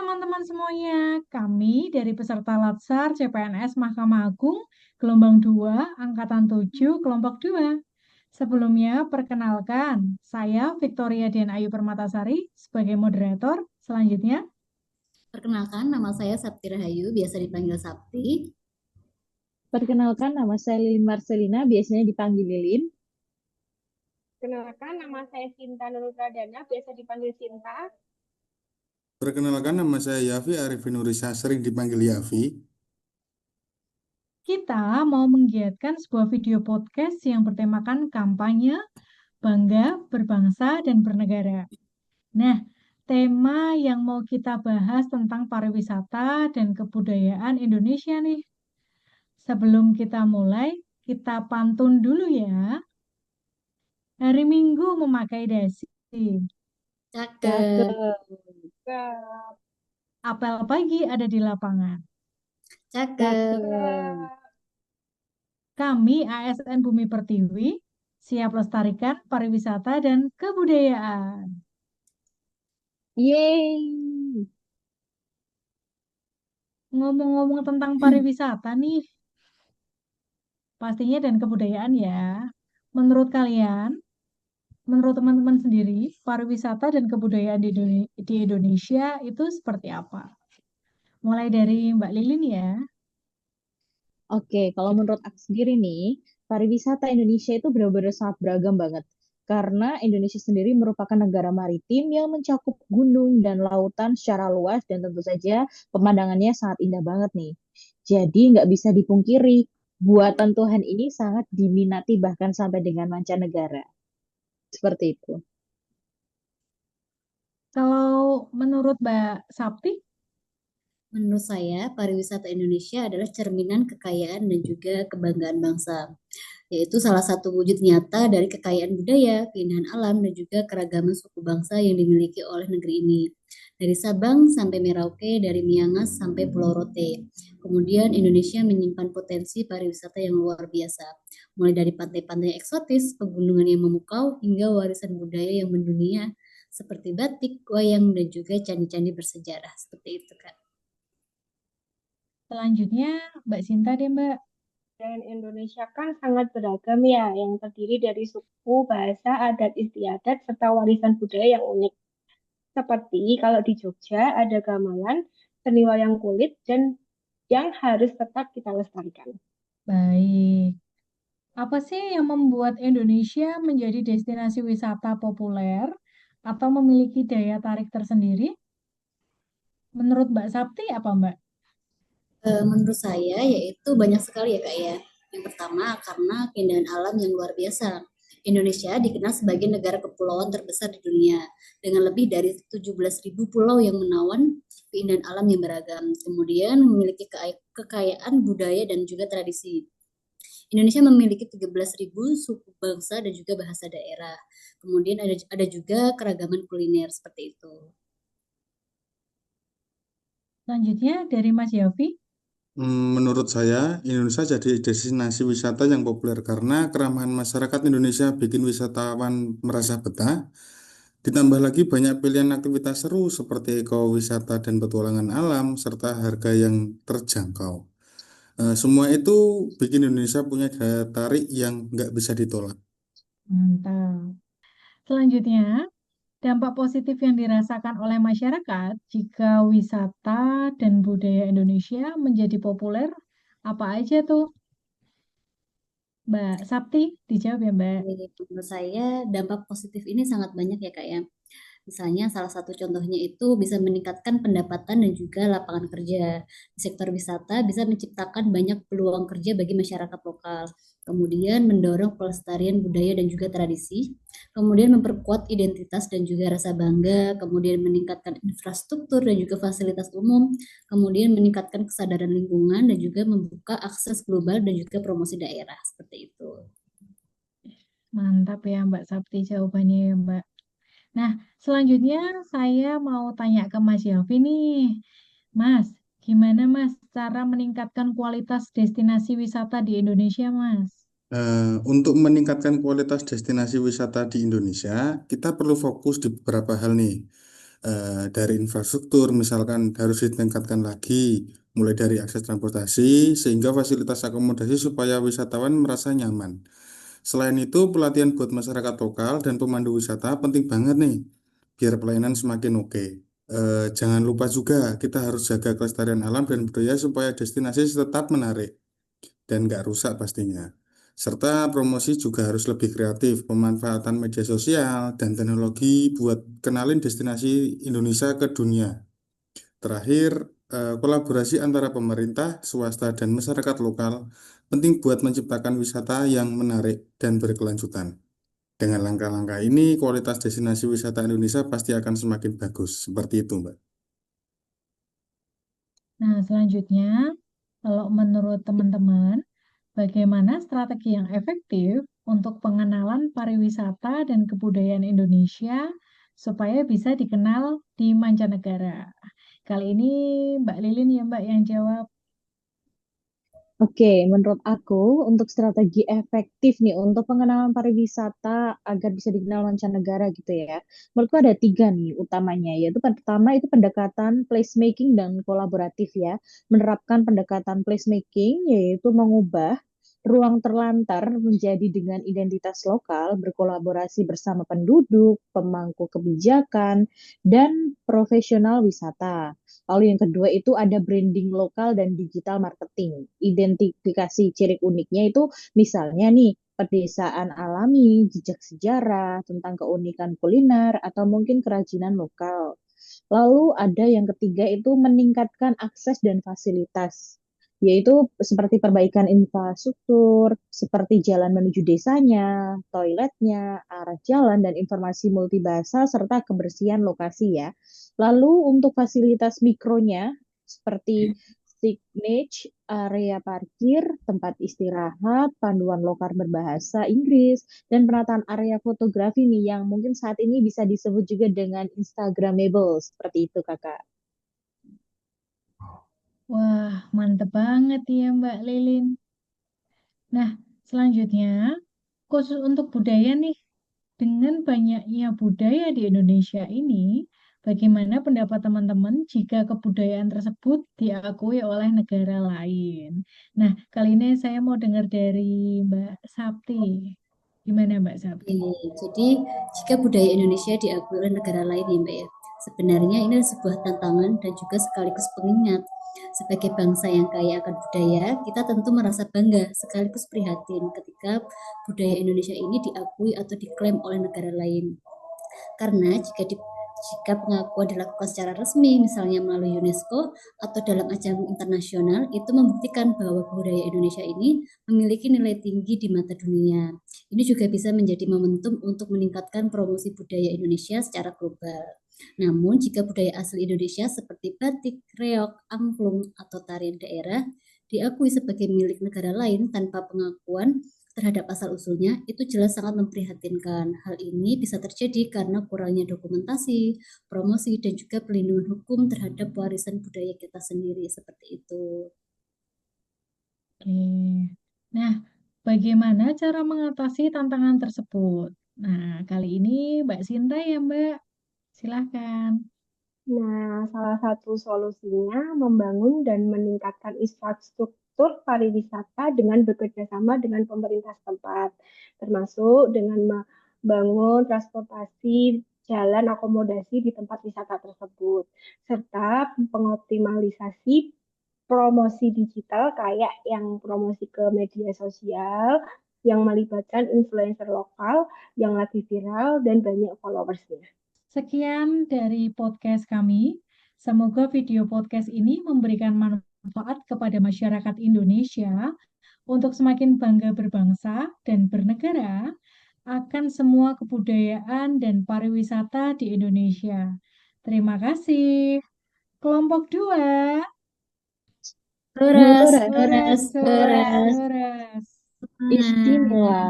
teman-teman semuanya. Kami dari peserta Latsar CPNS Mahkamah Agung gelombang 2, angkatan 7, kelompok 2. Sebelumnya, perkenalkan, saya Victoria Dian Ayu Permatasari sebagai moderator. Selanjutnya, Perkenalkan, nama saya Sapti Rahayu, biasa dipanggil Sapti. Perkenalkan, nama saya Lilin Marcelina, biasanya dipanggil Lilin. Kenalkan, nama saya Sinta Nurul Pradana, biasa dipanggil Sinta. Perkenalkan, nama saya Yafi Arifin Nurisa, sering dipanggil Yafi. kita mau menggiatkan sebuah video podcast yang bertemakan kampanye, bangga, berbangsa, dan bernegara. Nah, tema yang mau kita bahas tentang pariwisata dan kebudayaan Indonesia nih. Sebelum kita mulai, kita pantun dulu ya. Hari Minggu memakai dasi. Cakep, Cakep. Ke Apel pagi ada di lapangan. cakep. Kami ASN Bumi Pertiwi siap lestarikan pariwisata dan kebudayaan. Yeay. Ngomong-ngomong tentang pariwisata nih, pastinya dan kebudayaan ya. Menurut kalian, menurut teman-teman sendiri, pariwisata dan kebudayaan di Indonesia itu seperti apa? Mulai dari Mbak Lilin ya. Oke, kalau menurut aku sendiri nih, pariwisata Indonesia itu benar-benar sangat beragam banget. Karena Indonesia sendiri merupakan negara maritim yang mencakup gunung dan lautan secara luas dan tentu saja pemandangannya sangat indah banget nih. Jadi nggak bisa dipungkiri, buatan Tuhan ini sangat diminati bahkan sampai dengan mancanegara. Seperti itu. Kalau menurut Mbak Sapti, Menurut saya, pariwisata Indonesia adalah cerminan kekayaan dan juga kebanggaan bangsa, yaitu salah satu wujud nyata dari kekayaan budaya, keindahan alam, dan juga keragaman suku bangsa yang dimiliki oleh negeri ini. Dari Sabang sampai Merauke, dari Miangas sampai Pulau Rote. Kemudian Indonesia menyimpan potensi pariwisata yang luar biasa, mulai dari pantai-pantai eksotis, pegunungan yang memukau, hingga warisan budaya yang mendunia, seperti batik, wayang, dan juga candi-candi bersejarah. Seperti itu, Kak. selanjutnya Mbak Sinta deh Mbak. dan Indonesia kan sangat beragam ya, yang terdiri dari suku, bahasa, adat istiadat, serta warisan budaya yang unik. Seperti kalau di Jogja ada gamelan, seni wayang kulit, dan yang harus tetap kita lestarikan. Baik. Apa sih yang membuat Indonesia menjadi destinasi wisata populer atau memiliki daya tarik tersendiri? Menurut Mbak Sapti apa Mbak? Menurut saya yaitu banyak sekali ya Kak ya. Yang pertama karena keindahan alam yang luar biasa. Indonesia dikenal sebagai negara kepulauan terbesar di dunia dengan lebih dari 17.000 pulau yang menawan keindahan alam yang beragam. Kemudian memiliki kekayaan budaya dan juga tradisi. Indonesia memiliki 13.000 suku bangsa dan juga bahasa daerah. Kemudian ada juga keragaman kuliner seperti itu. Selanjutnya dari Mas Yafi. Menurut saya, Indonesia jadi destinasi wisata yang populer karena keramahan masyarakat Indonesia bikin wisatawan merasa betah. Ditambah lagi banyak pilihan aktivitas seru seperti ekowisata dan petualangan alam, serta harga yang terjangkau. Semua itu bikin Indonesia punya daya tarik yang nggak bisa ditolak. Mantap. Selanjutnya, dampak positif yang dirasakan oleh masyarakat jika wisata dan budaya Indonesia menjadi populer, apa aja tuh? Mbak Sapti, dijawab ya Mbak. Jadi, menurut saya dampak positif ini sangat banyak ya Kak ya. Misalnya salah satu contohnya itu bisa meningkatkan pendapatan dan juga lapangan kerja. Di sektor wisata bisa menciptakan banyak peluang kerja bagi masyarakat lokal. Kemudian mendorong pelestarian budaya dan juga tradisi. Kemudian memperkuat identitas dan juga rasa bangga. Kemudian meningkatkan infrastruktur dan juga fasilitas umum. Kemudian meningkatkan kesadaran lingkungan dan juga membuka akses global dan juga promosi daerah. Seperti itu. Mantap ya Mbak Sapti jawabannya ya Mbak. Nah, selanjutnya saya mau tanya ke Mas Yafi nih. Mas, gimana Mas cara meningkatkan kualitas destinasi wisata di Indonesia, Mas? Untuk meningkatkan kualitas destinasi wisata di Indonesia, kita perlu fokus di beberapa hal nih. Dari infrastruktur misalkan harus ditingkatkan lagi, mulai dari akses transportasi sehingga fasilitas akomodasi supaya wisatawan merasa nyaman. Selain itu, pelatihan buat masyarakat lokal dan pemandu wisata penting banget nih, biar pelayanan semakin oke. Jangan lupa juga kita harus jaga kelestarian alam dan budaya supaya destinasi tetap menarik dan nggak rusak pastinya. Serta promosi juga harus lebih kreatif, pemanfaatan media sosial dan teknologi buat kenalin destinasi Indonesia ke dunia. Terakhir, kolaborasi antara pemerintah, swasta, dan masyarakat lokal penting buat menciptakan wisata yang menarik dan berkelanjutan. Dengan langkah-langkah ini, kualitas destinasi wisata Indonesia pasti akan semakin bagus. Seperti itu, Mbak. Nah, selanjutnya, kalau menurut teman-teman, bagaimana strategi yang efektif untuk pengenalan pariwisata dan kebudayaan Indonesia supaya bisa dikenal di mancanegara? Kali ini Mbak Lilin ya Mbak yang jawab. Oke, menurut aku untuk strategi efektif nih untuk pengenalan pariwisata agar bisa dikenal mancanegara gitu ya. Menurutku ada tiga nih utamanya, yaitu pertama itu pendekatan placemaking dan kolaboratif ya. Menerapkan pendekatan placemaking yaitu mengubah ruang terlantar menjadi dengan identitas lokal, berkolaborasi bersama penduduk, pemangku kebijakan, dan profesional wisata. Lalu yang kedua itu ada branding lokal dan digital marketing. Identifikasi ciri uniknya itu misalnya nih pedesaan alami, jejak sejarah, tentang keunikan kuliner, atau mungkin kerajinan lokal. Lalu ada yang ketiga itu meningkatkan akses dan fasilitas, yaitu seperti perbaikan infrastruktur, seperti jalan menuju desanya, toiletnya, arah jalan, dan informasi multibahasa, serta kebersihan lokasi ya. Lalu untuk fasilitas mikronya, seperti signage, area parkir, tempat istirahat, panduan lokal berbahasa Inggris, dan penataan area fotografi nih yang mungkin saat ini bisa disebut juga dengan Instagramable, seperti itu Kakak. Wah, mantep banget ya Mbak Lilin. Nah, selanjutnya, khusus untuk budaya nih, dengan banyaknya budaya di Indonesia ini, bagaimana pendapat teman-teman jika kebudayaan tersebut diakui oleh negara lain? Nah, kali ini saya mau dengar dari Mbak Sapti. Gimana Mbak Sapti? Jadi jika budaya Indonesia diakui oleh negara lain ya Mbak ya, sebenarnya ini adalah sebuah tantangan dan juga sekaligus pengingat. Sebagai bangsa yang kaya akan budaya, kita tentu merasa bangga sekaligus prihatin ketika budaya Indonesia ini diakui atau diklaim oleh negara lain. Karena jika pengakuan dilakukan secara resmi, misalnya melalui UNESCO atau dalam ajang internasional, itu membuktikan bahwa budaya Indonesia ini memiliki nilai tinggi di mata dunia. Ini juga bisa menjadi momentum untuk meningkatkan promosi budaya Indonesia secara global. Namun, jika budaya asli Indonesia seperti batik, reog, angklung, atau tarian daerah diakui sebagai milik negara lain tanpa pengakuan terhadap asal-usulnya, itu jelas sangat memprihatinkan. Hal ini bisa terjadi karena kurangnya dokumentasi, promosi, dan juga pelindungan hukum terhadap warisan budaya kita sendiri, seperti itu. Oke. Nah, bagaimana cara mengatasi tantangan tersebut? Nah, kali ini Mbak Sinta ya Mbak. Silahkan. Nah, salah satu solusinya membangun dan meningkatkan infrastruktur pariwisata dengan bekerja sama dengan pemerintah setempat, termasuk dengan membangun transportasi jalan akomodasi di tempat wisata tersebut, serta pengoptimalisasi promosi digital kayak yang promosi ke media sosial yang melibatkan influencer lokal yang lagi viral dan banyak followersnya. Sekian dari podcast kami. Semoga video podcast ini memberikan manfaat kepada masyarakat Indonesia untuk semakin bangga berbangsa dan bernegara akan semua kebudayaan dan pariwisata di Indonesia. Terima kasih. Kelompok 2. Horas, Horas, horas, Horas, horas, horas. horas. istimewa.